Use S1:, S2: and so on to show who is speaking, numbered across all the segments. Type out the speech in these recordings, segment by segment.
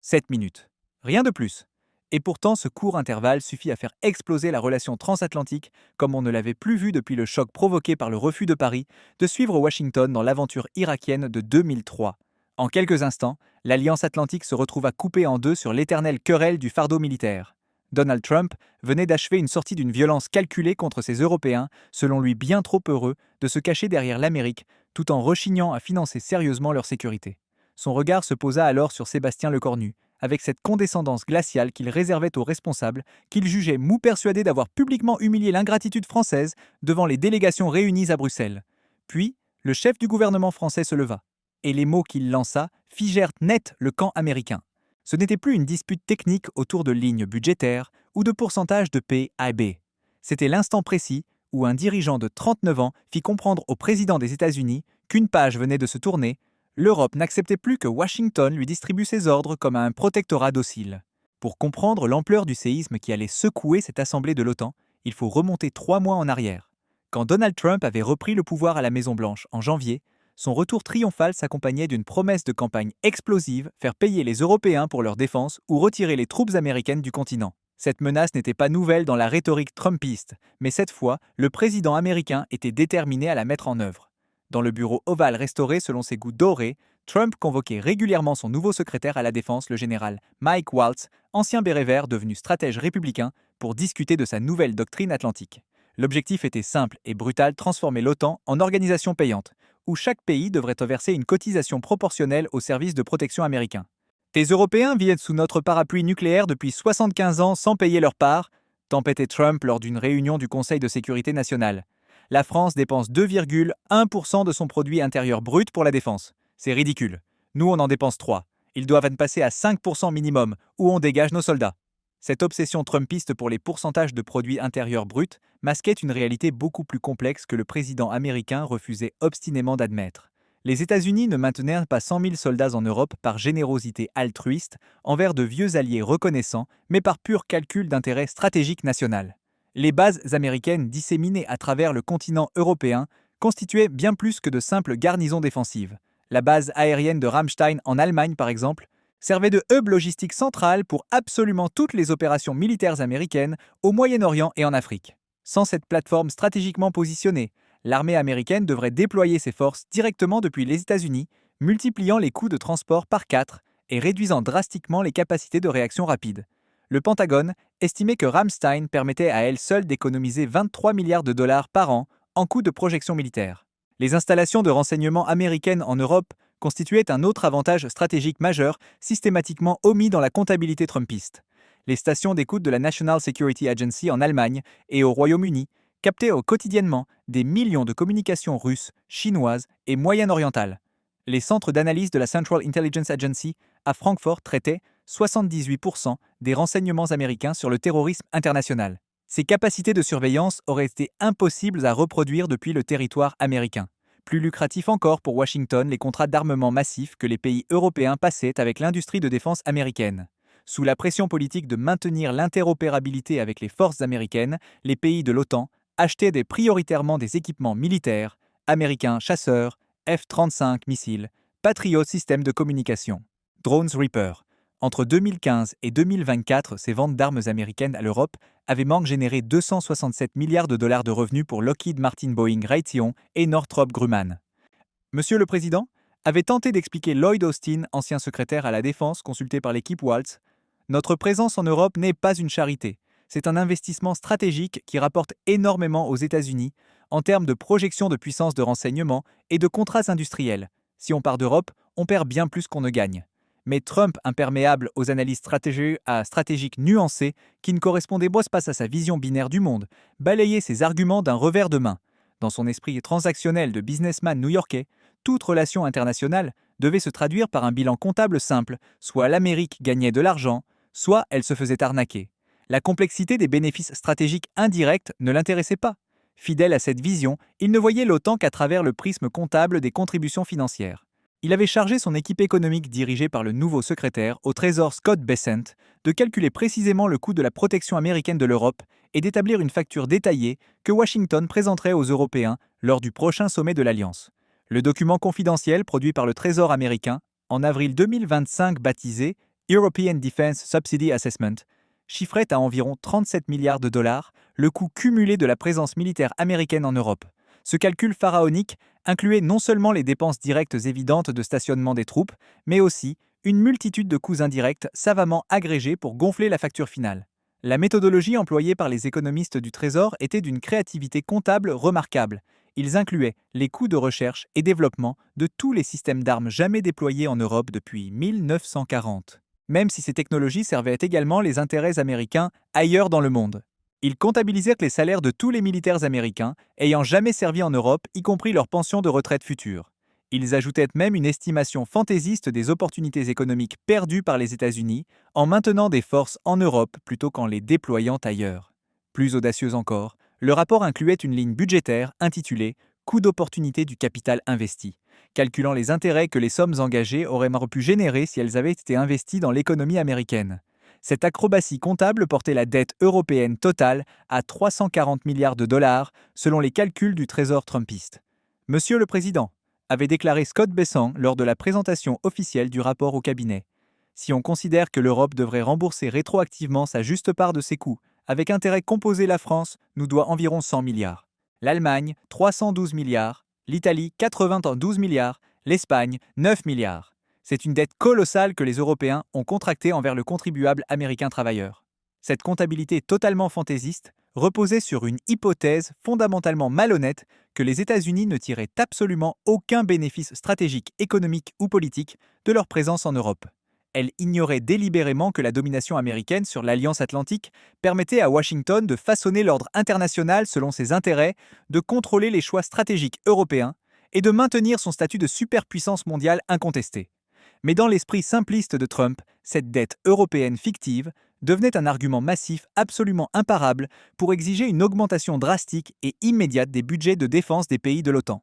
S1: 7 minutes. Rien de plus. Et pourtant, ce court intervalle suffit à faire exploser la relation transatlantique comme on ne l'avait plus vu depuis le choc provoqué par le refus de Paris de suivre Washington dans l'aventure irakienne de 2003. En quelques instants, l'Alliance atlantique se retrouva coupée en deux sur l'éternelle querelle du fardeau militaire. Donald Trump venait d'achever une sortie d'une violence calculée contre ses Européens, selon lui bien trop heureux de se cacher derrière l'Amérique, tout en rechignant à financer sérieusement leur sécurité. Son regard se posa alors sur Sébastien Lecornu, avec cette condescendance glaciale qu'il réservait aux responsables, qu'il jugeait mou persuadés d'avoir publiquement humilié l'ingratitude française devant les délégations réunies à Bruxelles. Puis, le chef du gouvernement français se leva, et les mots qu'il lança figèrent net le camp américain. Ce n'était plus une dispute technique autour de lignes budgétaires ou de pourcentage de PIB. C'était l'instant précis où un dirigeant de 39 ans fit comprendre au président des États-Unis qu'une page venait de se tourner. L'Europe n'acceptait plus que Washington lui distribue ses ordres comme à un protectorat docile. Pour comprendre l'ampleur du séisme qui allait secouer cette assemblée de l'OTAN, il faut remonter 3 mois en arrière. Quand Donald Trump avait repris le pouvoir à la Maison-Blanche en janvier, son retour triomphal s'accompagnait d'une promesse de campagne explosive, faire payer les Européens pour leur défense ou retirer les troupes américaines du continent. Cette menace n'était pas nouvelle dans la rhétorique trumpiste, mais cette fois, le président américain était déterminé à la mettre en œuvre. Dans le bureau ovale restauré selon ses goûts dorés, Trump convoquait régulièrement son nouveau secrétaire à la défense, le général Mike Waltz, ancien béret vert devenu stratège républicain, pour discuter de sa nouvelle doctrine atlantique. L'objectif était simple et brutal, transformer l'OTAN en organisation payante, où chaque pays devrait verser une cotisation proportionnelle au service de protection américain. Tes Européens vivent sous notre parapluie nucléaire depuis 75 ans sans payer leur part, tempêtait Trump lors d'une réunion du Conseil de sécurité nationale. La France dépense 2,1% de son produit intérieur brut pour la défense. C'est ridicule. Nous, on en dépense 3. Ils doivent passer à 5% minimum, ou on dégage nos soldats. Cette obsession trumpiste pour les pourcentages de produit intérieur brut masquait une réalité beaucoup plus complexe que le président américain refusait obstinément d'admettre. Les États-Unis ne maintenaient pas 100 000 soldats en Europe par générosité altruiste envers de vieux alliés reconnaissants, mais par pur calcul d'intérêt stratégique national. Les bases américaines disséminées à travers le continent européen constituaient bien plus que de simples garnisons défensives. La base aérienne de Ramstein en Allemagne, par exemple, servait de hub logistique central pour absolument toutes les opérations militaires américaines au Moyen-Orient et en Afrique. Sans cette plateforme stratégiquement positionnée, l'armée américaine devrait déployer ses forces directement depuis les États-Unis, multipliant les coûts de transport par 4 et réduisant drastiquement les capacités de réaction rapide. Le Pentagone estimait que Ramstein permettait à elle seule d'économiser 23 milliards de dollars par an en coûts de projection militaire. Les installations de renseignement américaines en Europe constituaient un autre avantage stratégique majeur systématiquement omis dans la comptabilité trumpiste. Les stations d'écoute de la National Security Agency en Allemagne et au Royaume-Uni captaient quotidiennement des millions de communications russes, chinoises et moyen-orientales. Les centres d'analyse de la Central Intelligence Agency à Francfort traitaient 78% des renseignements américains sur le terrorisme international. Ces capacités de surveillance auraient été impossibles à reproduire depuis le territoire américain. Plus lucratif encore pour Washington les contrats d'armement massifs que les pays européens passaient avec l'industrie de défense américaine. Sous la pression politique de maintenir l'interopérabilité avec les forces américaines, les pays de l'OTAN achetaient prioritairement des équipements militaires, américains chasseurs, F-35 missiles, Patriot systèmes de communication, Drones Reaper. Entre 2015 et 2024, ces ventes d'armes américaines à l'Europe avaient généré 267 milliards de dollars de revenus pour Lockheed Martin Boeing Raytheon et Northrop Grumman. Monsieur le Président avait tenté d'expliquer Lloyd Austin, ancien secrétaire à la Défense consulté par l'équipe Waltz. Notre présence en Europe n'est pas une charité. C'est un investissement stratégique qui rapporte énormément aux États-Unis en termes de projection de puissance de renseignement et de contrats industriels. Si on part d'Europe, on perd bien plus qu'on ne gagne. Mais Trump, imperméable aux analyses stratégiques nuancées qui ne correspondaient pas à sa vision binaire du monde, balayait ses arguments d'un revers de main. Dans son esprit transactionnel de businessman new-yorkais, toute relation internationale devait se traduire par un bilan comptable simple, soit l'Amérique gagnait de l'argent, soit elle se faisait arnaquer. La complexité des bénéfices stratégiques indirects ne l'intéressait pas. Fidèle à cette vision, il ne voyait l'OTAN qu'à travers le prisme comptable des contributions financières. Il avait chargé son équipe économique dirigée par le nouveau secrétaire au Trésor Scott Bessent de calculer précisément le coût de la protection américaine de l'Europe et d'établir une facture détaillée que Washington présenterait aux Européens lors du prochain sommet de l'Alliance. Le document confidentiel produit par le Trésor américain en avril 2025 baptisé European Defense Subsidy Assessment, chiffrait à environ 37 milliards de dollars le coût cumulé de la présence militaire américaine en Europe. Ce calcul pharaonique incluait non seulement les dépenses directes évidentes de stationnement des troupes, mais aussi une multitude de coûts indirects savamment agrégés pour gonfler la facture finale. La méthodologie employée par les économistes du Trésor était d'une créativité comptable remarquable. Ils incluaient les coûts de recherche et développement de tous les systèmes d'armes jamais déployés en Europe depuis 1940, même si ces technologies servaient également les intérêts américains ailleurs dans le monde. Ils comptabilisèrent les salaires de tous les militaires américains ayant jamais servi en Europe, y compris leurs pensions de retraite futures. Ils ajoutaient même une estimation fantaisiste des opportunités économiques perdues par les États-Unis en maintenant des forces en Europe plutôt qu'en les déployant ailleurs. Plus audacieux encore, le rapport incluait une ligne budgétaire intitulée Coût d'opportunité du capital investi, calculant les intérêts que les sommes engagées auraient pu générer si elles avaient été investies dans l'économie américaine. Cette acrobatie comptable portait la dette européenne totale à 340 milliards de dollars, selon les calculs du Trésor trumpiste. Monsieur le Président, avait déclaré Scott Bessent lors de la présentation officielle du rapport au cabinet. Si on considère que l'Europe devrait rembourser rétroactivement sa juste part de ses coûts, avec intérêt composé, la France nous doit environ 100 milliards. L'Allemagne, 312 milliards. L'Italie, 92 milliards. L'Espagne, 9 milliards. C'est une dette colossale que les Européens ont contractée envers le contribuable américain travailleur. Cette comptabilité totalement fantaisiste reposait sur une hypothèse fondamentalement malhonnête que les États-Unis ne tiraient absolument aucun bénéfice stratégique, économique ou politique de leur présence en Europe. Elle ignorait délibérément que la domination américaine sur l'Alliance Atlantique permettait à Washington de façonner l'ordre international selon ses intérêts, de contrôler les choix stratégiques européens et de maintenir son statut de superpuissance mondiale incontesté. Mais dans l'esprit simpliste de Trump, cette dette européenne fictive devenait un argument massif absolument imparable pour exiger une augmentation drastique et immédiate des budgets de défense des pays de l'OTAN.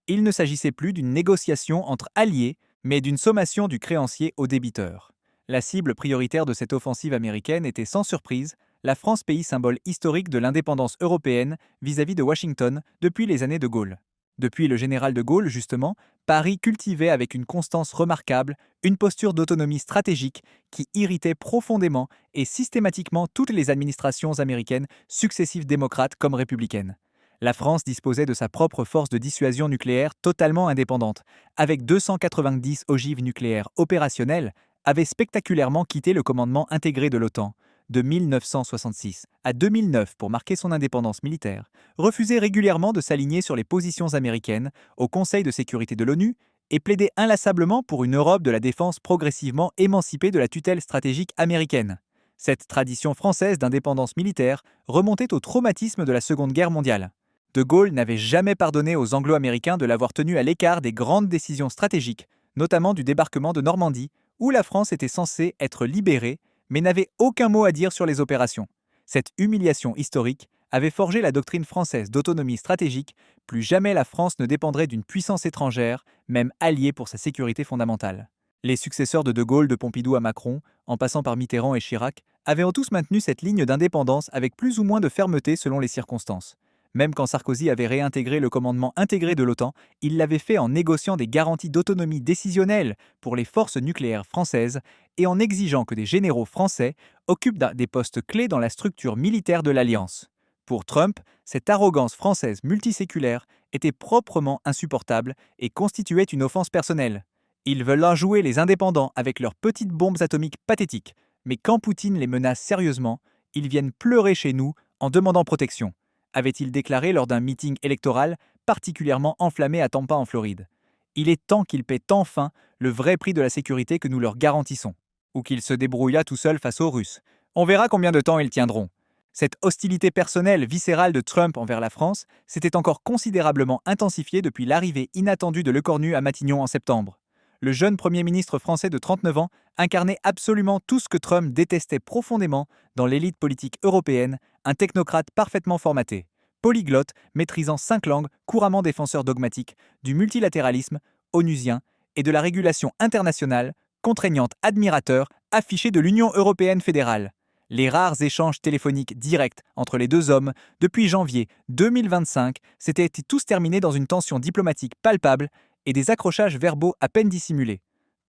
S1: Il ne s'agissait plus d'une négociation entre alliés, mais d'une sommation du créancier au débiteur. La cible prioritaire de cette offensive américaine était sans surprise la France, pays symbole historique de l'indépendance européenne vis-à-vis de Washington depuis les années de Gaulle. Depuis le général de Gaulle, justement, Paris cultivait avec une constance remarquable une posture d'autonomie stratégique qui irritait profondément et systématiquement toutes les administrations américaines, successives démocrates comme républicaines. La France disposait de sa propre force de dissuasion nucléaire totalement indépendante, avec 290 ogives nucléaires opérationnelles, avait spectaculairement quitté le commandement intégré de l'OTAN de 1966 à 2009 pour marquer son indépendance militaire, refusait régulièrement de s'aligner sur les positions américaines au Conseil de sécurité de l'ONU et plaidait inlassablement pour une Europe de la défense progressivement émancipée de la tutelle stratégique américaine. Cette tradition française d'indépendance militaire remontait au traumatisme de la Seconde Guerre mondiale. De Gaulle n'avait jamais pardonné aux Anglo-Américains de l'avoir tenu à l'écart des grandes décisions stratégiques, notamment du débarquement de Normandie, où la France était censée être libérée, mais n'avait aucun mot à dire sur les opérations. Cette humiliation historique avait forgé la doctrine française d'autonomie stratégique. Plus jamais la France ne dépendrait d'une puissance étrangère, même alliée pour sa sécurité fondamentale. Les successeurs de Gaulle, de Pompidou à Macron, en passant par Mitterrand et Chirac, avaient tous maintenu cette ligne d'indépendance avec plus ou moins de fermeté selon les circonstances. Même quand Sarkozy avait réintégré le commandement intégré de l'OTAN, il l'avait fait en négociant des garanties d'autonomie décisionnelle pour les forces nucléaires françaises et en exigeant que des généraux français occupent des postes clés dans la structure militaire de l'Alliance. Pour Trump, cette arrogance française multiséculaire était proprement insupportable et constituait une offense personnelle. Ils veulent enjouer les indépendants avec leurs petites bombes atomiques pathétiques, mais quand Poutine les menace sérieusement, ils viennent pleurer chez nous en demandant protection, avait-il déclaré lors d'un meeting électoral particulièrement enflammé à Tampa en Floride. Il est temps qu'ils paient enfin le vrai prix de la sécurité que nous leur garantissons, ou qu'ils se débrouillent tout seuls face aux Russes. On verra combien de temps ils tiendront. Cette hostilité personnelle viscérale de Trump envers la France s'était encore considérablement intensifiée depuis l'arrivée inattendue de Lecornu à Matignon en septembre. Le jeune Premier ministre français de 39 ans incarnait absolument tout ce que Trump détestait profondément dans l'élite politique européenne, un technocrate parfaitement formaté, polyglotte, maîtrisant 5 langues, couramment défenseur dogmatique, du multilatéralisme, onusien et de la régulation internationale, contraignante admirateur, affiché de l'Union européenne fédérale. Les rares échanges téléphoniques directs entre les deux hommes depuis janvier 2025 s'étaient tous terminés dans une tension diplomatique palpable et des accrochages verbaux à peine dissimulés.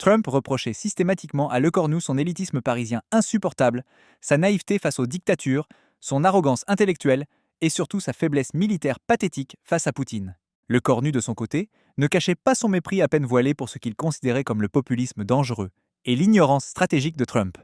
S1: Trump reprochait systématiquement à Lecornu son élitisme parisien insupportable, sa naïveté face aux dictatures, son arrogance intellectuelle et surtout sa faiblesse militaire pathétique face à Poutine. Lecornu, de son côté, ne cachait pas son mépris à peine voilé pour ce qu'il considérait comme le populisme dangereux et l'ignorance stratégique de Trump.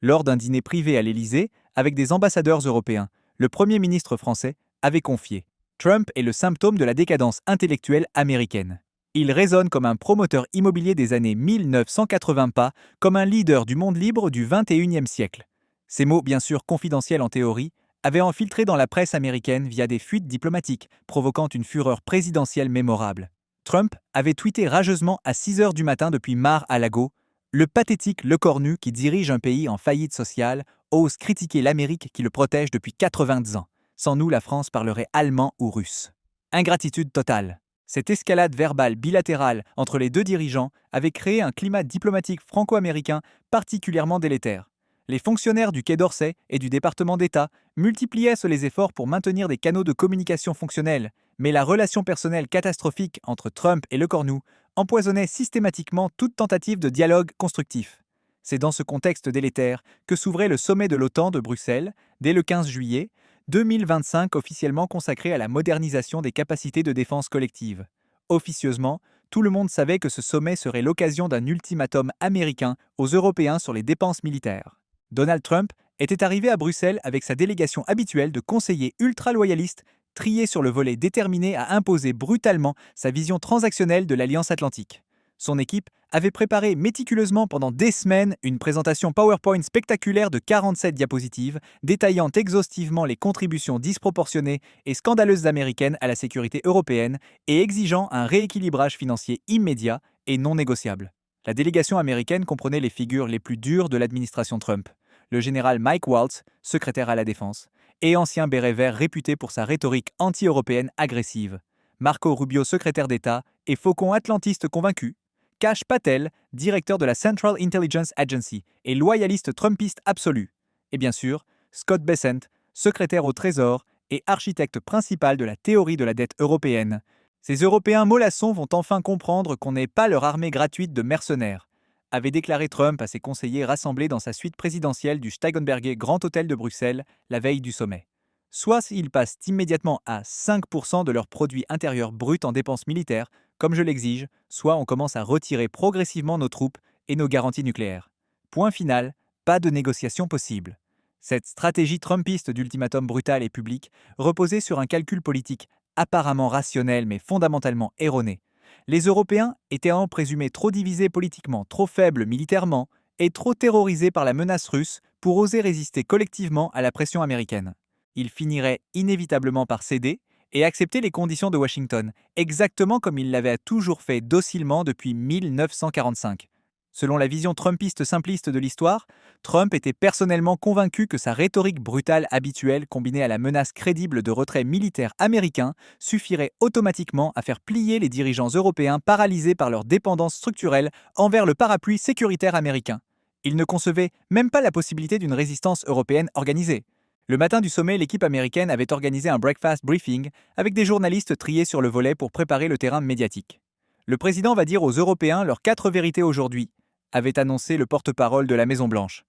S1: Lors d'un dîner privé à l'Élysée, avec des ambassadeurs européens, le Premier ministre français avait confié « Trump est le symptôme de la décadence intellectuelle américaine. Il résonne comme un promoteur immobilier des années 1980, pas comme un leader du monde libre du XXIe siècle. » Ces mots, bien sûr confidentiels en théorie, avaient infiltré dans la presse américaine via des fuites diplomatiques, provoquant une fureur présidentielle mémorable. Trump avait tweeté rageusement à 6 heures du matin depuis Mar-a-Lago « Le pathétique Lecornu qui dirige un pays en faillite sociale ose critiquer l'Amérique qui le protège depuis 80 ans. Sans nous, la France parlerait allemand ou russe. » Ingratitude totale. Cette escalade verbale bilatérale entre les deux dirigeants avait créé un climat diplomatique franco-américain particulièrement délétère. Les fonctionnaires du Quai d'Orsay et du département d'État multipliaient les efforts pour maintenir des canaux de communication fonctionnels, mais la relation personnelle catastrophique entre Trump et Lecornu empoisonnait systématiquement toute tentative de dialogue constructif. C'est dans ce contexte délétère que s'ouvrait le sommet de l'OTAN de Bruxelles, dès le 15 juillet 2025, officiellement consacré à la modernisation des capacités de défense collective. Officieusement, tout le monde savait que ce sommet serait l'occasion d'un ultimatum américain aux Européens sur les dépenses militaires. Donald Trump était arrivé à Bruxelles avec sa délégation habituelle de conseillers ultra-loyalistes triés sur le volet déterminé à imposer brutalement sa vision transactionnelle de l'Alliance Atlantique. Son équipe avait préparé méticuleusement pendant des semaines une présentation PowerPoint spectaculaire de 47 diapositives détaillant exhaustivement les contributions disproportionnées et scandaleuses américaines à la sécurité européenne et exigeant un rééquilibrage financier immédiat et non négociable. La délégation américaine comprenait les figures les plus dures de l'administration Trump. Le général Mike Waltz, secrétaire à la Défense, et ancien béret vert réputé pour sa rhétorique anti-européenne agressive. Marco Rubio, secrétaire d'État, et faucon atlantiste convaincu. Kash Patel, directeur de la Central Intelligence Agency et loyaliste trumpiste absolu. Et bien sûr, Scott Bessent, secrétaire au Trésor et architecte principal de la théorie de la dette européenne. Ces Européens mollassons vont enfin comprendre qu'on n'est pas leur armée gratuite de mercenaires, avait déclaré Trump à ses conseillers rassemblés dans sa suite présidentielle du Steigenberger Grand Hôtel de Bruxelles la veille du sommet. Soit ils passent immédiatement à 5% de leur produit intérieur brut en dépenses militaires, comme je l'exige, soit on commence à retirer progressivement nos troupes et nos garanties nucléaires. Point final, pas de négociation possible. Cette stratégie trumpiste d'ultimatum brutal et public reposait sur un calcul politique apparemment rationnel mais fondamentalement erroné. Les Européens étaient en présumé trop divisés politiquement, trop faibles militairement et trop terrorisés par la menace russe pour oser résister collectivement à la pression américaine. Ils finiraient inévitablement par céder et accepter les conditions de Washington, exactement comme il l'avait toujours fait docilement depuis 1945. Selon la vision trumpiste simpliste de l'histoire, Trump était personnellement convaincu que sa rhétorique brutale habituelle, combinée à la menace crédible de retrait militaire américain, suffirait automatiquement à faire plier les dirigeants européens paralysés par leur dépendance structurelle envers le parapluie sécuritaire américain. Il ne concevait même pas la possibilité d'une résistance européenne organisée. Le matin du sommet, l'équipe américaine avait organisé un breakfast briefing avec des journalistes triés sur le volet pour préparer le terrain médiatique. Le président va dire aux Européens leurs 4 vérités aujourd'hui, avait annoncé le porte-parole de la Maison-Blanche.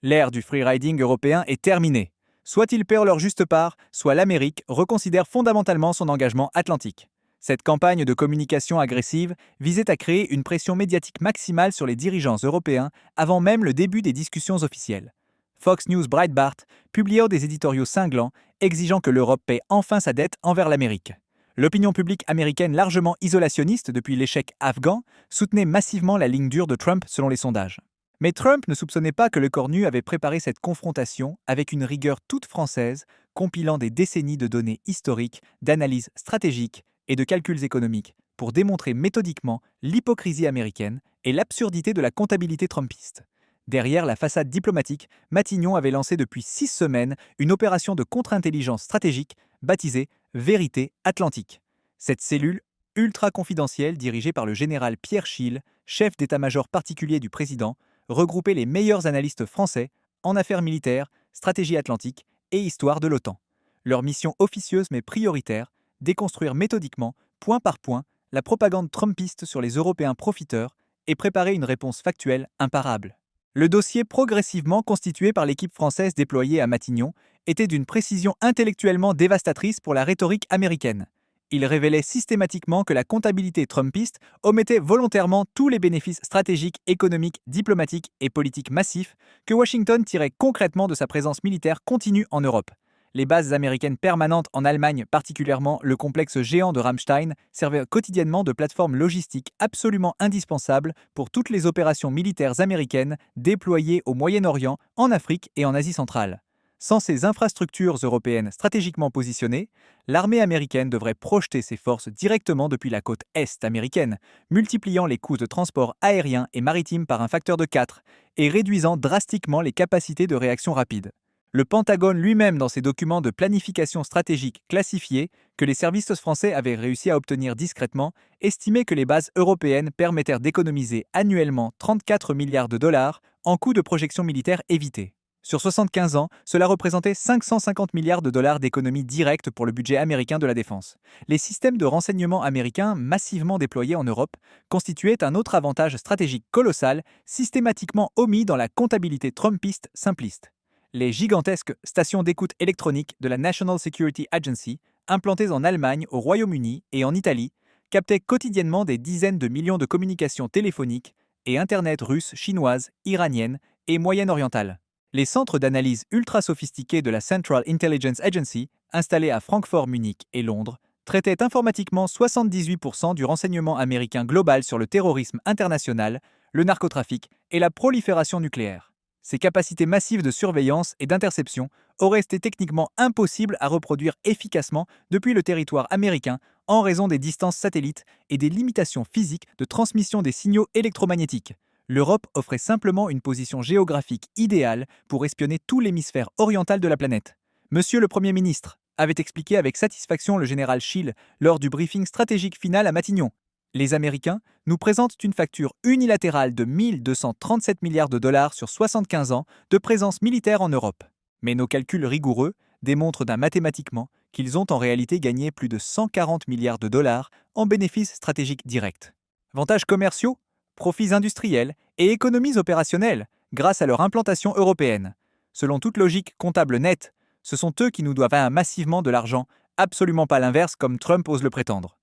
S1: L'ère du free-riding européen est terminée. Soit ils paient leur juste part, soit l'Amérique reconsidère fondamentalement son engagement atlantique. Cette campagne de communication agressive visait à créer une pression médiatique maximale sur les dirigeants européens avant même le début des discussions officielles. Fox News Breitbart publiait des éditoriaux cinglants exigeant que l'Europe paie enfin sa dette envers l'Amérique. L'opinion publique américaine largement isolationniste depuis l'échec afghan soutenait massivement la ligne dure de Trump selon les sondages. Mais Trump ne soupçonnait pas que Lecornu avait préparé cette confrontation avec une rigueur toute française, compilant des décennies de données historiques, d'analyses stratégiques et de calculs économiques pour démontrer méthodiquement l'hypocrisie américaine et l'absurdité de la comptabilité trumpiste. Derrière la façade diplomatique, Matignon avait lancé depuis 6 semaines une opération de contre-intelligence stratégique baptisée Vérité Atlantique. Cette cellule ultra-confidentielle dirigée par le général Pierre Schill, chef d'état-major particulier du président, regroupait les meilleurs analystes français en affaires militaires, stratégie atlantique et histoire de l'OTAN. Leur mission officieuse mais prioritaire, déconstruire méthodiquement, point par point, la propagande trumpiste sur les Européens profiteurs et préparer une réponse factuelle imparable. Le dossier progressivement constitué par l'équipe française déployée à Matignon était d'une précision intellectuellement dévastatrice pour la rhétorique américaine. Il révélait systématiquement que la comptabilité trumpiste omettait volontairement tous les bénéfices stratégiques, économiques, diplomatiques et politiques massifs que Washington tirait concrètement de sa présence militaire continue en Europe. Les bases américaines permanentes en Allemagne, particulièrement le complexe géant de Ramstein, servaient quotidiennement de plateforme logistique absolument indispensable pour toutes les opérations militaires américaines déployées au Moyen-Orient, en Afrique et en Asie centrale. Sans ces infrastructures européennes stratégiquement positionnées, l'armée américaine devrait projeter ses forces directement depuis la côte est américaine, multipliant les coûts de transport aérien et maritime par un facteur de 4 et réduisant drastiquement les capacités de réaction rapide. Le Pentagone lui-même, dans ses documents de planification stratégique classifiés, que les services français avaient réussi à obtenir discrètement, estimait que les bases européennes permettèrent d'économiser annuellement 34 milliards de dollars en coûts de projection militaire évités. Sur 75 ans, cela représentait 550 milliards de dollars d'économies directes pour le budget américain de la défense. Les systèmes de renseignement américains, massivement déployés en Europe, constituaient un autre avantage stratégique colossal, systématiquement omis dans la comptabilité trumpiste simpliste. Les gigantesques stations d'écoute électronique de la National Security Agency, implantées en Allemagne, au Royaume-Uni et en Italie, captaient quotidiennement des dizaines de millions de communications téléphoniques et Internet russes, chinoises, iraniennes et moyen-orientales. Les centres d'analyse ultra sophistiqués de la Central Intelligence Agency, installés à Francfort, Munich et Londres, traitaient informatiquement 78% du renseignement américain global sur le terrorisme international, le narcotrafic et la prolifération nucléaire. Ces capacités massives de surveillance et d'interception auraient été techniquement impossibles à reproduire efficacement depuis le territoire américain en raison des distances satellites et des limitations physiques de transmission des signaux électromagnétiques. L'Europe offrait simplement une position géographique idéale pour espionner tout l'hémisphère oriental de la planète. Monsieur le Premier ministre, avait expliqué avec satisfaction le général Schill lors du briefing stratégique final à Matignon. Les Américains nous présentent une facture unilatérale de 1237 milliards de dollars sur 75 ans de présence militaire en Europe. Mais nos calculs rigoureux démontrent mathématiquement qu'ils ont en réalité gagné plus de 140 milliards de dollars en bénéfices stratégiques directs. Avantages commerciaux, profits industriels et économies opérationnelles grâce à leur implantation européenne. Selon toute logique comptable nette, ce sont eux qui nous doivent massivement de l'argent, absolument pas l'inverse comme Trump ose le prétendre.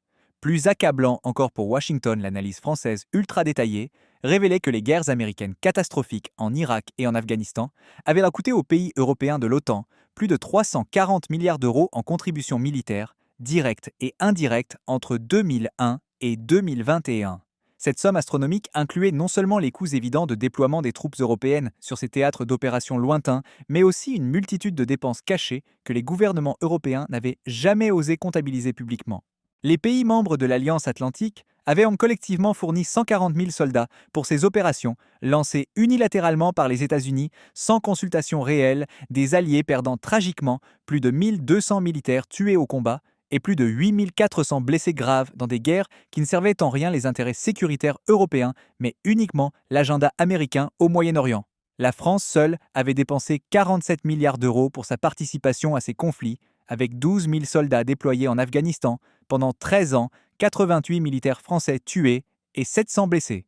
S1: Plus accablant encore pour Washington, l'analyse française ultra détaillée révélait que les guerres américaines catastrophiques en Irak et en Afghanistan avaient coûté aux pays européens de l'OTAN plus de 340 milliards d'euros en contributions militaires, directes et indirectes entre 2001 et 2021. Cette somme astronomique incluait non seulement les coûts évidents de déploiement des troupes européennes sur ces théâtres d'opérations lointains, mais aussi une multitude de dépenses cachées que les gouvernements européens n'avaient jamais osé comptabiliser publiquement. Les pays membres de l'Alliance Atlantique avaient collectivement fourni 140 000 soldats pour ces opérations, lancées unilatéralement par les États-Unis, sans consultation réelle, des alliés perdant tragiquement plus de 1200 militaires tués au combat et plus de 8400 blessés graves dans des guerres qui ne servaient en rien les intérêts sécuritaires européens, mais uniquement l'agenda américain au Moyen-Orient. La France seule avait dépensé 47 milliards d'euros pour sa participation à ces conflits, avec 12 000 soldats déployés en Afghanistan, pendant 13 ans, 88 militaires français tués et 700 blessés.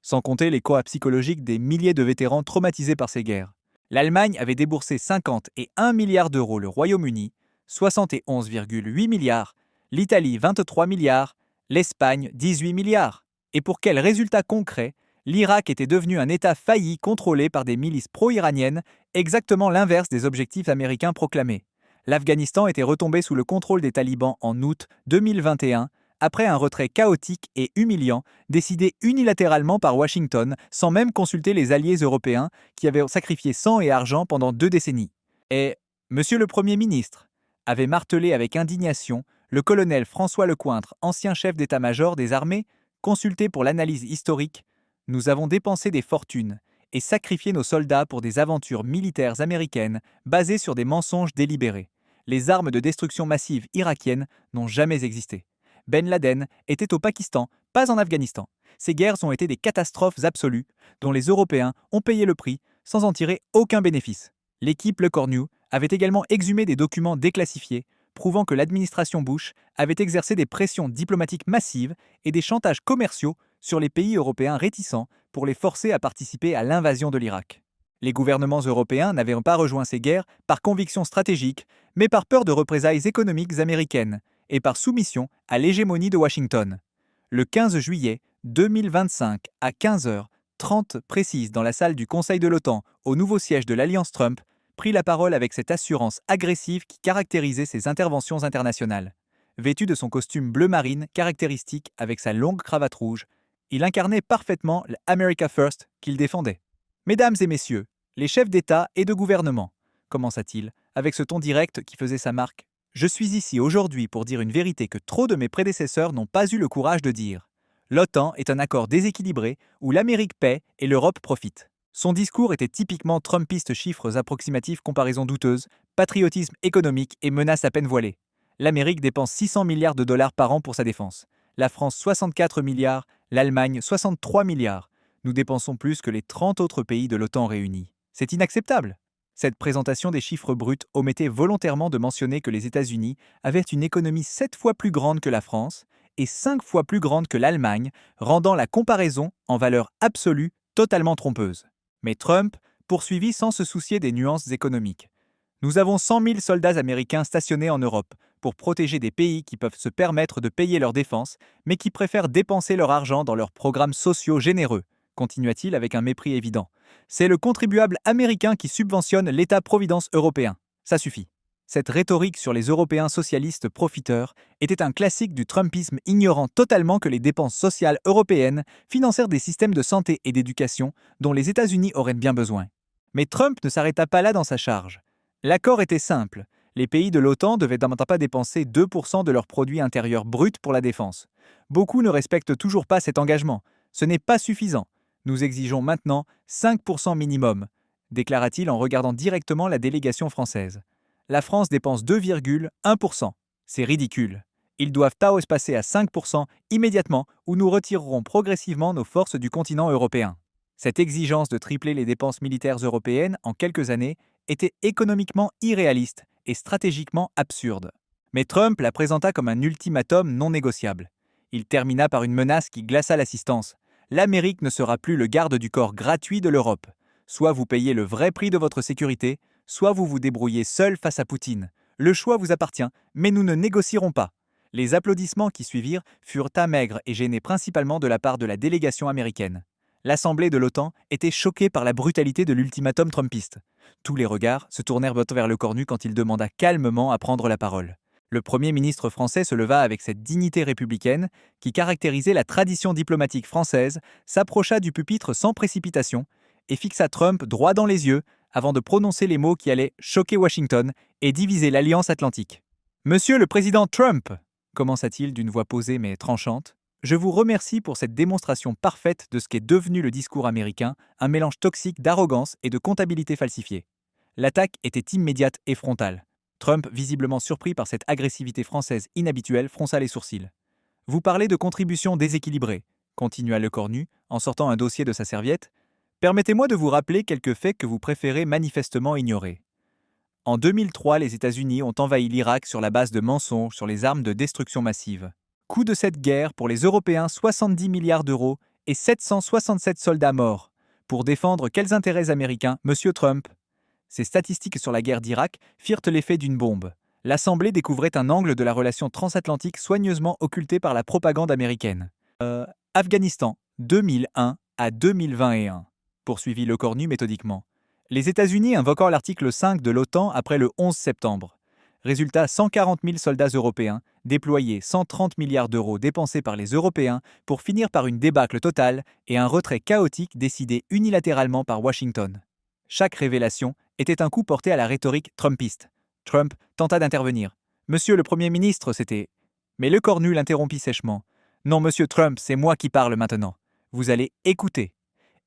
S1: Sans compter les coûts psychologiques des milliers de vétérans traumatisés par ces guerres. L'Allemagne avait déboursé 50 et 1 milliard d'euros, le Royaume-Uni, 71,8 milliards, l'Italie 23 milliards, l'Espagne 18 milliards. Et pour quel résultat concret, l'Irak était devenu un État failli contrôlé par des milices pro-iraniennes, exactement l'inverse des objectifs américains proclamés. L'Afghanistan était retombé sous le contrôle des talibans en août 2021, après un retrait chaotique et humiliant décidé unilatéralement par Washington sans même consulter les alliés européens qui avaient sacrifié sang et argent pendant 2 décennies. Et Monsieur le Premier ministre avait martelé avec indignation le colonel François Lecointre, ancien chef d'état-major des armées, consulté pour l'analyse historique. Nous avons dépensé des fortunes et sacrifié nos soldats pour des aventures militaires américaines basées sur des mensonges délibérés. Les armes de destruction massive irakiennes n'ont jamais existé. Ben Laden était au Pakistan, pas en Afghanistan. Ces guerres ont été des catastrophes absolues, dont les Européens ont payé le prix sans en tirer aucun bénéfice. L'équipe Le Cornu avait également exhumé des documents déclassifiés, prouvant que l'administration Bush avait exercé des pressions diplomatiques massives et des chantages commerciaux sur les pays européens réticents pour les forcer à participer à l'invasion de l'Irak. Les gouvernements européens n'avaient pas rejoint ces guerres par conviction stratégique, mais par peur de représailles économiques américaines et par soumission à l'hégémonie de Washington. Le 15 juillet 2025 à 15h30 précise dans la salle du Conseil de l'OTAN au nouveau siège de l'Alliance Trump, prit la parole avec cette assurance agressive qui caractérisait ses interventions internationales. Vêtu de son costume bleu marine caractéristique avec sa longue cravate rouge, il incarnait parfaitement l'America First qu'il défendait. Mesdames et messieurs, les chefs d'État et de gouvernement, commença-t-il, avec ce ton direct qui faisait sa marque, je suis ici aujourd'hui pour dire une vérité que trop de mes prédécesseurs n'ont pas eu le courage de dire. L'OTAN est un accord déséquilibré où l'Amérique paie et l'Europe profite. Son discours était typiquement trumpiste, chiffres approximatifs, comparaisons douteuses, patriotisme économique et menaces à peine voilées. L'Amérique dépense 600 milliards de dollars par an pour sa défense. La France 64 milliards, l'Allemagne 63 milliards. Nous dépensons plus que les 30 autres pays de l'OTAN réunis. C'est inacceptable. Cette présentation des chiffres bruts omettait volontairement de mentionner que les États-Unis avaient une économie 7 fois plus grande que la France et 5 fois plus grande que l'Allemagne, rendant la comparaison, en valeur absolue, totalement trompeuse. Mais Trump poursuivit sans se soucier des nuances économiques. Nous avons 100 000 soldats américains stationnés en Europe pour protéger des pays qui peuvent se permettre de payer leur défense, mais qui préfèrent dépenser leur argent dans leurs programmes sociaux généreux, continua-t-il avec un mépris évident. C'est le contribuable américain qui subventionne l'État-providence européen. Ça suffit. Cette rhétorique sur les Européens socialistes profiteurs était un classique du Trumpisme, ignorant totalement que les dépenses sociales européennes financèrent des systèmes de santé et d'éducation dont les États-Unis auraient bien besoin. Mais Trump ne s'arrêta pas là dans sa charge. L'accord était simple. Les pays de l'OTAN devaient pas dépenser 2% de leur produit intérieur brut pour la défense. Beaucoup ne respectent toujours pas cet engagement. Ce n'est pas suffisant. Nous exigeons maintenant 5% minimum, déclara-t-il en regardant directement la délégation française. La France dépense 2,1%. C'est ridicule. Ils doivent passer à 5% immédiatement ou nous retirerons progressivement nos forces du continent européen. Cette exigence de tripler les dépenses militaires européennes en quelques années était économiquement irréaliste et stratégiquement absurde. Mais Trump la présenta comme un ultimatum non négociable. Il termina par une menace qui glaça l'assistance. L'Amérique ne sera plus le garde du corps gratuit de l'Europe. Soit vous payez le vrai prix de votre sécurité, soit vous vous débrouillez seul face à Poutine. Le choix vous appartient, mais nous ne négocierons pas. Les applaudissements qui suivirent furent maigres et gênés principalement de la part de la délégation américaine. L'Assemblée de l'OTAN était choquée par la brutalité de l'ultimatum trumpiste. Tous les regards se tournèrent vers le cornu quand il demanda calmement à prendre la parole. Le Premier ministre français se leva avec cette dignité républicaine qui caractérisait la tradition diplomatique française, s'approcha du pupitre sans précipitation et fixa Trump droit dans les yeux avant de prononcer les mots qui allaient choquer Washington et diviser l'Alliance Atlantique. « Monsieur le Président Trump !» commença-t-il d'une voix posée mais tranchante. « Je vous remercie pour cette démonstration parfaite de ce qu'est devenu le discours américain, un mélange toxique d'arrogance et de comptabilité falsifiée. » L'attaque était immédiate et frontale. Trump, visiblement surpris par cette agressivité française inhabituelle, fronça les sourcils. « Vous parlez de contributions déséquilibrées, » continua Lecornu, en sortant un dossier de sa serviette. « Permettez-moi de vous rappeler quelques faits que vous préférez manifestement ignorer. En 2003, les États-Unis ont envahi l'Irak sur la base de mensonges sur les armes de destruction massive. Coût de cette guerre pour les Européens 70 milliards d'euros et 767 soldats morts. Pour défendre quels intérêts américains, Monsieur Trump ? Ces statistiques sur la guerre d'Irak firent l'effet d'une bombe. L'Assemblée découvrait un angle de la relation transatlantique soigneusement occulté par la propagande américaine. Afghanistan, 2001 à 2021, poursuivit Lecornu méthodiquement. Les États-Unis invoquant l'article 5 de l'OTAN après le 11 septembre. Résultat, 140 000 soldats européens, déployés 130 milliards d'euros dépensés par les Européens pour finir par une débâcle totale et un retrait chaotique décidé unilatéralement par Washington. Chaque révélation était un coup porté à la rhétorique trumpiste. Trump tenta d'intervenir. « Monsieur le Premier ministre, c'était… » Mais Lecornu l'interrompit sèchement. « Non, Monsieur Trump, c'est moi qui parle maintenant. Vous allez écouter. »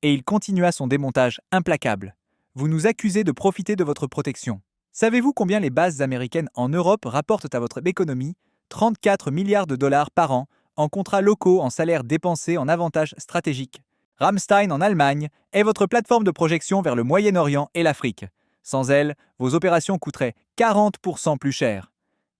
S1: Et il continua son démontage implacable. « Vous nous accusez de profiter de votre protection. Savez-vous combien les bases américaines en Europe rapportent à votre économie 34 milliards de dollars par an en contrats locaux, en salaires dépensés, en avantages stratégiques. Ramstein en Allemagne est votre plateforme de projection vers le Moyen-Orient et l'Afrique. Sans elle, vos opérations coûteraient 40% plus cher. »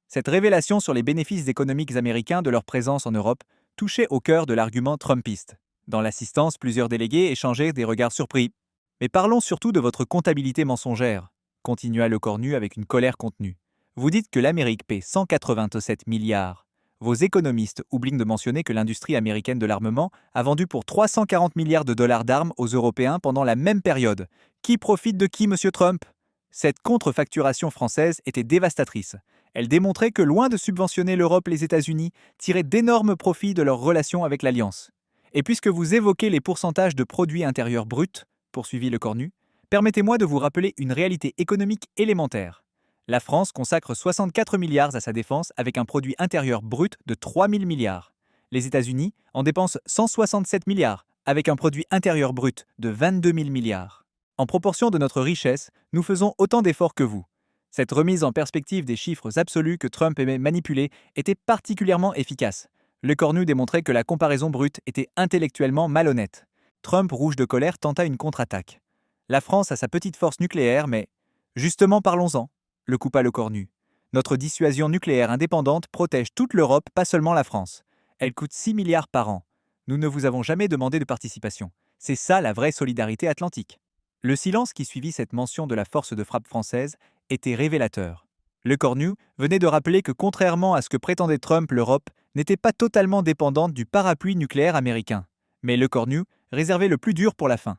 S1: Cette révélation sur les bénéfices économiques américains de leur présence en Europe touchait au cœur de l'argument trumpiste. Dans l'assistance, plusieurs délégués échangeaient des regards surpris. Mais parlons surtout de votre comptabilité mensongère, continua Lecornu avec une colère contenue. Vous dites que l'Amérique paie 187 milliards. Vos économistes oublient de mentionner que l'industrie américaine de l'armement a vendu pour 340 milliards de dollars d'armes aux Européens pendant la même période. Qui profite de qui, monsieur Trump? Cette contrefacturation française était dévastatrice. Elle démontrait que, loin de subventionner l'Europe et les États-Unis, tiraient d'énormes profits de leurs relations avec l'Alliance. Et puisque vous évoquez les pourcentages de produits intérieurs bruts, poursuivit Lecornu, permettez-moi de vous rappeler une réalité économique élémentaire. La France consacre 64 milliards à sa défense avec un produit intérieur brut de 3 000 milliards. Les États-Unis en dépensent 167 milliards avec un produit intérieur brut de 22 000 milliards. En proportion de notre richesse, nous faisons autant d'efforts que vous. Cette remise en perspective des chiffres absolus que Trump aimait manipuler était particulièrement efficace. Lecornu démontrait que la comparaison brute était intellectuellement malhonnête. Trump, rouge de colère, tenta une contre-attaque. La France a sa petite force nucléaire, mais... Justement, parlons-en, le coupa Lecornu. Notre dissuasion nucléaire indépendante protège toute l'Europe, pas seulement la France. Elle coûte 6 milliards par an. Nous ne vous avons jamais demandé de participation. C'est ça la vraie solidarité atlantique. Le silence qui suivit cette mention de la force de frappe française était révélateur. Lecornu venait de rappeler que contrairement à ce que prétendait Trump, l'Europe n'était pas totalement dépendante du parapluie nucléaire américain. Mais Lecornu réservait le plus dur pour la fin.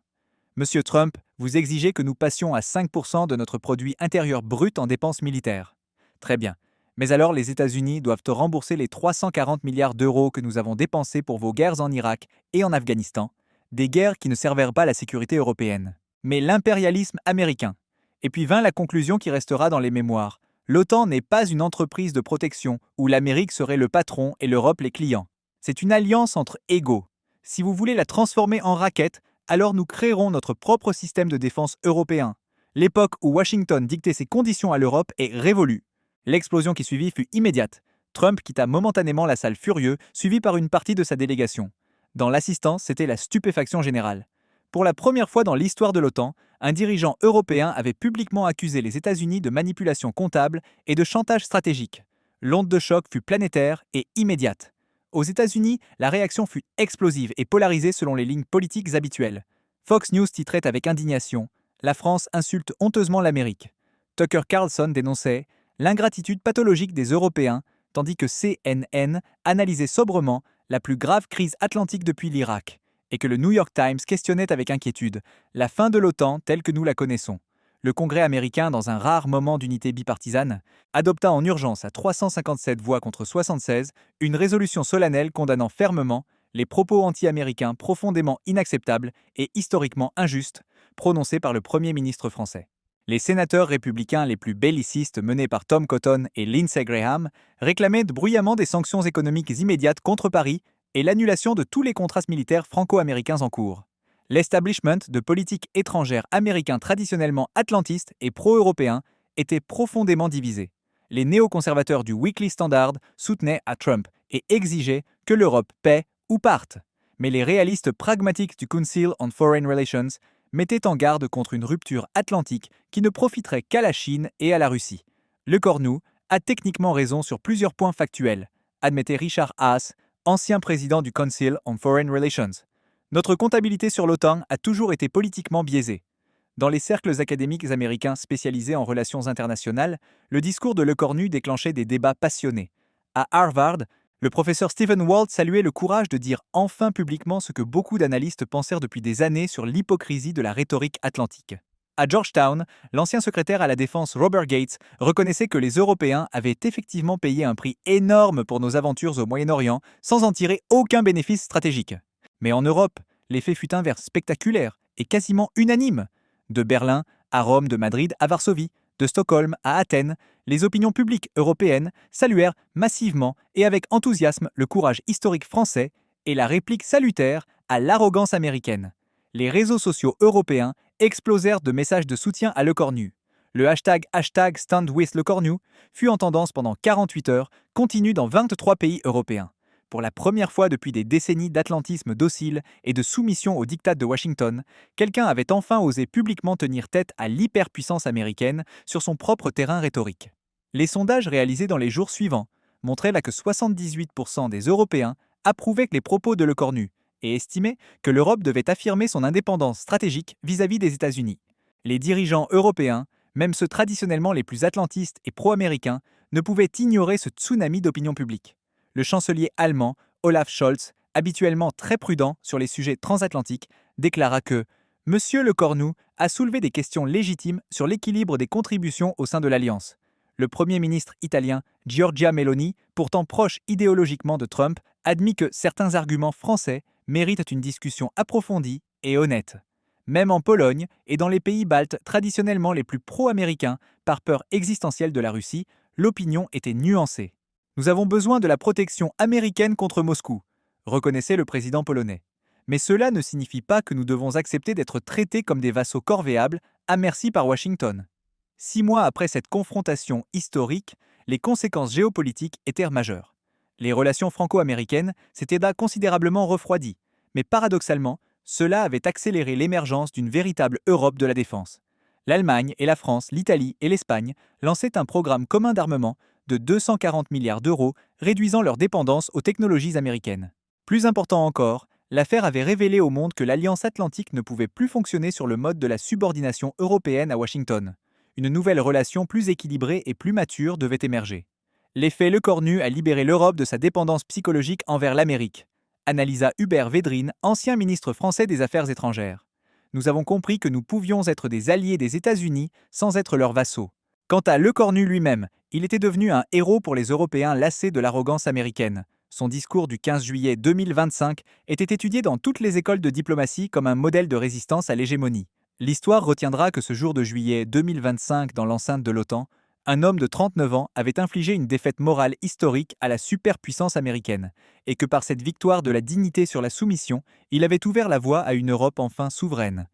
S1: Monsieur Trump, vous exigez que nous passions à 5% de notre produit intérieur brut en dépenses militaires. Très bien. Mais alors les États-Unis doivent rembourser les 340 milliards d'euros que nous avons dépensés pour vos guerres en Irak et en Afghanistan, des guerres qui ne servèrent pas la sécurité européenne, mais l'impérialisme américain. Et puis vint la conclusion qui restera dans les mémoires. L'OTAN n'est pas une entreprise de protection où l'Amérique serait le patron et l'Europe les clients. C'est une alliance entre égaux. Si vous voulez la transformer en raquette, alors nous créerons notre propre système de défense européen. L'époque où Washington dictait ses conditions à l'Europe est révolue. L'explosion qui suivit fut immédiate. Trump quitta momentanément la salle furieux, suivi par une partie de sa délégation. Dans l'assistance, c'était la stupéfaction générale. Pour la première fois dans l'histoire de l'OTAN, un dirigeant européen avait publiquement accusé les États-Unis de manipulation comptable et de chantage stratégique. L'onde de choc fut planétaire et immédiate. Aux États-Unis, la réaction fut explosive et polarisée selon les lignes politiques habituelles. Fox News titrait avec indignation « La France insulte honteusement l'Amérique ». Tucker Carlson dénonçait « l'ingratitude pathologique des Européens », tandis que CNN analysait sobrement la plus grave crise atlantique depuis l'Irak, et que le New York Times questionnait avec inquiétude la fin de l'OTAN telle que nous la connaissons. Le Congrès américain, dans un rare moment d'unité bipartisane, adopta en urgence à 357 voix contre 76 une résolution solennelle condamnant fermement les propos anti-américains profondément inacceptables et historiquement injustes prononcés par le Premier ministre français. Les sénateurs républicains les plus bellicistes menés par Tom Cotton et Lindsey Graham réclamaient bruyamment des sanctions économiques immédiates contre Paris et l'annulation de tous les contrats militaires franco-américains en cours. L'establishment de politique étrangère américain traditionnellement atlantiste et pro-européen était profondément divisé. Les néoconservateurs du Weekly Standard soutenaient à Trump et exigeaient que l'Europe paie ou parte. Mais les réalistes pragmatiques du Council on Foreign Relations mettaient en garde contre une rupture atlantique qui ne profiterait qu'à la Chine et à la Russie. Lecornu a techniquement raison sur plusieurs points factuels, admettait Richard Haas, ancien président du Council on Foreign Relations. Notre comptabilité sur l'OTAN a toujours été politiquement biaisée. Dans les cercles académiques américains spécialisés en relations internationales, le discours de Lecornu déclenchait des débats passionnés. À Harvard, le professeur Stephen Walt saluait le courage de dire enfin publiquement ce que beaucoup d'analystes pensèrent depuis des années sur l'hypocrisie de la rhétorique atlantique. À Georgetown, l'ancien secrétaire à la défense Robert Gates reconnaissait que les Européens avaient effectivement payé un prix énorme pour nos aventures au Moyen-Orient sans en tirer aucun bénéfice stratégique. Mais en Europe, l'effet fut inverse, spectaculaire et quasiment unanime. De Berlin à Rome, de Madrid à Varsovie, de Stockholm à Athènes, les opinions publiques européennes saluèrent massivement et avec enthousiasme le courage historique français et la réplique salutaire à l'arrogance américaine. Les réseaux sociaux européens explosèrent de messages de soutien à Lecornu. Le hashtag #StandWithLecornu fut en tendance pendant 48 heures, continu dans 23 pays européens. Pour la première fois depuis des décennies d'atlantisme docile et de soumission aux diktats de Washington, quelqu'un avait enfin osé publiquement tenir tête à l'hyperpuissance américaine sur son propre terrain rhétorique. Les sondages réalisés dans les jours suivants montraient là que 78% des Européens approuvaient les propos de Lecornu et estimait que l'Europe devait affirmer son indépendance stratégique vis-à-vis des États-Unis. Les dirigeants européens, même ceux traditionnellement les plus atlantistes et pro-américains, ne pouvaient ignorer ce tsunami d'opinion publique. Le chancelier allemand, Olaf Scholz, habituellement très prudent sur les sujets transatlantiques, déclara que Monsieur Le Cornu a soulevé des questions légitimes sur l'équilibre des contributions au sein de l'Alliance. Le Premier ministre italien Giorgia Meloni, pourtant proche idéologiquement de Trump, admit que certains arguments français méritent une discussion approfondie et honnête. Même en Pologne et dans les pays baltes traditionnellement les plus pro-américains, par peur existentielle de la Russie, l'opinion était nuancée. Nous avons besoin de la protection américaine contre Moscou, reconnaissait le président polonais. Mais cela ne signifie pas que nous devons accepter d'être traités comme des vassaux corvéables, à merci par Washington. 6 mois après cette confrontation historique, les conséquences géopolitiques étaient majeures. Les relations franco-américaines s'étaient considérablement refroidies, mais paradoxalement, cela avait accéléré l'émergence d'une véritable Europe de la défense. L'Allemagne et la France, l'Italie et l'Espagne lançaient un programme commun d'armement de 240 milliards d'euros, réduisant leur dépendance aux technologies américaines. Plus important encore, l'affaire avait révélé au monde que l'Alliance Atlantique ne pouvait plus fonctionner sur le mode de la subordination européenne à Washington. Une nouvelle relation plus équilibrée et plus mature devait émerger. L'effet Le Cornu a libéré l'Europe de sa dépendance psychologique envers l'Amérique, analysa Hubert Védrine, ancien ministre français des Affaires étrangères. Nous avons compris que nous pouvions être des alliés des États-Unis sans être leurs vassaux. Quant à Le Cornu lui-même, il était devenu un héros pour les Européens lassés de l'arrogance américaine. Son discours du 15 juillet 2025 était étudié dans toutes les écoles de diplomatie comme un modèle de résistance à l'hégémonie. L'histoire retiendra que ce jour de juillet 2025 dans l'enceinte de l'OTAN, un homme de 39 ans avait infligé une défaite morale historique à la superpuissance américaine, et que par cette victoire de la dignité sur la soumission, il avait ouvert la voie à une Europe enfin souveraine.